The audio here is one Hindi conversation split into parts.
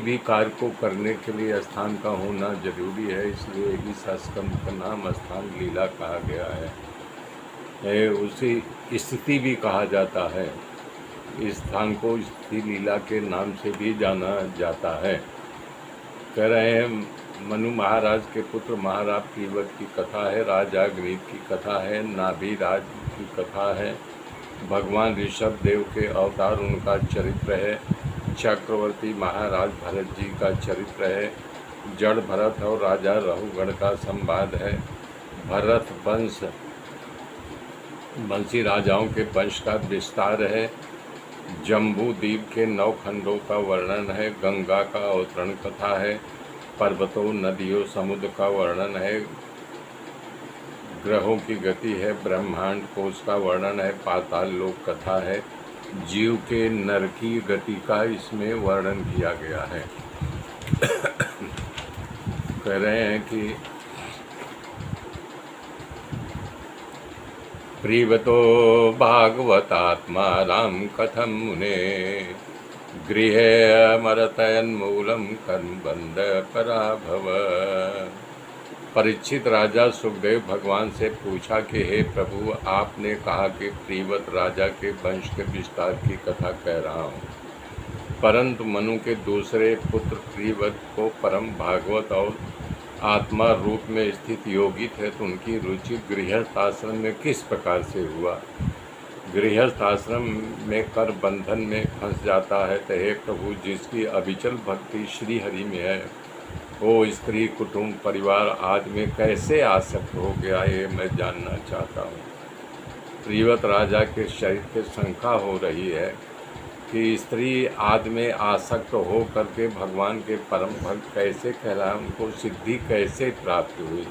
भी कार्य को करने के लिए स्थान का होना जरूरी है, इसलिए इस स्कंद का नाम स्थान लीला कहा गया है। उसी स्थिति भी कहा जाता है। इस स्थान को स्थिति लीला के नाम से भी जाना जाता है। कह रहे हैं मनु महाराज के पुत्र महाराज प्रीवत की कथा है, राजा गणित की कथा है, नाभिराज की कथा है, भगवान ऋषभ देव के अवतार उनका चरित्र है, चक्रवर्ती महाराज भरत जी का चरित्र है, जड़ भरत और राजा रहुगढ़ का संवाद है, भरत वंशी राजाओं के वंश का विस्तार है, जम्बू द्वीप के 9 खंडों का वर्णन है, गंगा का अवतरण कथा है, पर्वतों नदियों समुद्र का वर्णन है, ग्रहों की गति है, ब्रह्मांड कोश का वर्णन है, पाताल लोक कथा है, जीव के नर की गति का इसमें वर्णन किया गया है। कह रहे हैं कि प्रीवतो भागवतात्मा राम कथम मुने गृहे अमरतयन्मूलम कर्मबंध पराभव। परीक्षित राजा सुखदेव भगवान से पूछा कि हे प्रभु, आपने कहा कि प्रीवत राजा के वंश के विस्तार की कथा कह रहा हूँ, परंतु मनु के दूसरे पुत्र प्रीवत को परम भागवत और आत्मा रूप में स्थित योगी थे, तो उनकी रुचि गृहस्थ आश्रम में किस प्रकार से हुआ। गृहस्थ आश्रम में कर बंधन में फंस जाता है, तो हे प्रभु, जिसकी अविचल भक्ति श्री हरि में है, वो स्त्री कुटुंब परिवार आदि में कैसे आसक्त हो गया, ये मैं जानना चाहता हूँ। प्रीवत राजा के शरीर के शंका हो रही है कि स्त्री आदि में आसक्त हो करके भगवान के परम भक्त कैसे कहलाए, उनको सिद्धि कैसे प्राप्त हुई।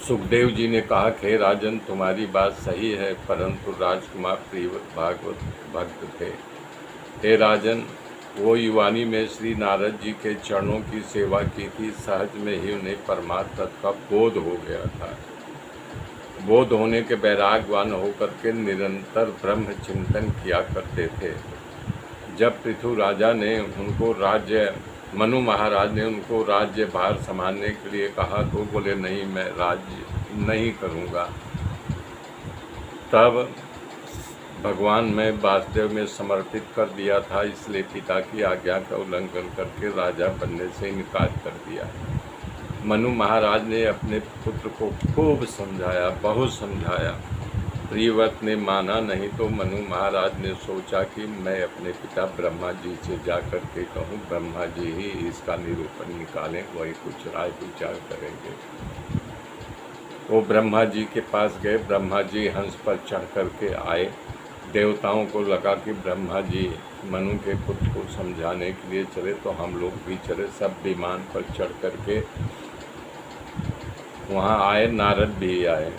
सुखदेव जी ने कहा कि राजन, तुम्हारी बात सही है, परंतु राजकुमार प्रीवत भागवत भक्त थे। हे राजन, वो युवानी में श्री नारद जी के चरणों की सेवा की थी, सहज में ही उन्हें परमात्मा तत्व का बोध हो गया था। बोध होने के वैरागवान होकर के निरंतर ब्रह्म चिंतन किया करते थे। जब पृथु राजा ने उनको मनु महाराज ने उनको राज्य भार संभालने के लिए कहा, तो बोले नहीं, मैं राज्य नहीं करूँगा। तब भगवान में वासुदेव में समर्पित कर दिया था, इसलिए पिता की आज्ञा का उल्लंघन करके राजा बनने से इनकार कर दिया। मनु महाराज ने अपने पुत्र को खूब समझाया, बहुत समझाया। प्रीवत ने माना नहीं, तो मनु महाराज ने सोचा कि मैं अपने पिता ब्रह्मा जी से जाकर के कहूँ, ब्रह्मा जी ही इसका निरूपण निकालें, वही कुछ राय विचार करेंगे। वो ब्रह्मा जी के पास गए। ब्रह्मा जी हंस पर चढ़ करके आए। देवताओं को लगा कि ब्रह्मा जी मनु के पुत्र को समझाने के लिए चले, तो हम लोग भी चले। सब विमान पर चढ़ करके वहाँ आए, नारद भी आए।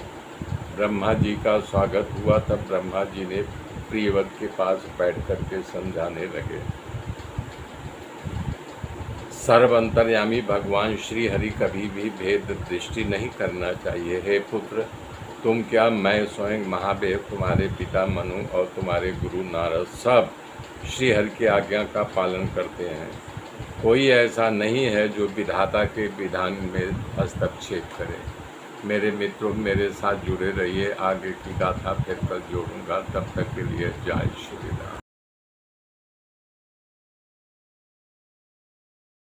ब्रह्मा जी का स्वागत हुआ। तब ब्रह्मा जी ने प्रीवत के पास बैठ करके समझाने लगे। सर्व अंतर्यामी भगवान श्री हरि कभी भी भेद दृष्टि नहीं करना चाहिए। हे पुत्र, तुम क्या, मैं स्वयं महादेव, तुम्हारे पिता मनु और तुम्हारे गुरु नारद सब श्री हरि की आज्ञा का पालन करते हैं। कोई ऐसा नहीं है जो विधाता के विधान में हस्तक्षेप करे। मेरे मित्रों, मेरे साथ जुड़े रहिए। आगे की गाथा फिर कल जोड़ूंगा। तब तक के लिए जय श्री राम।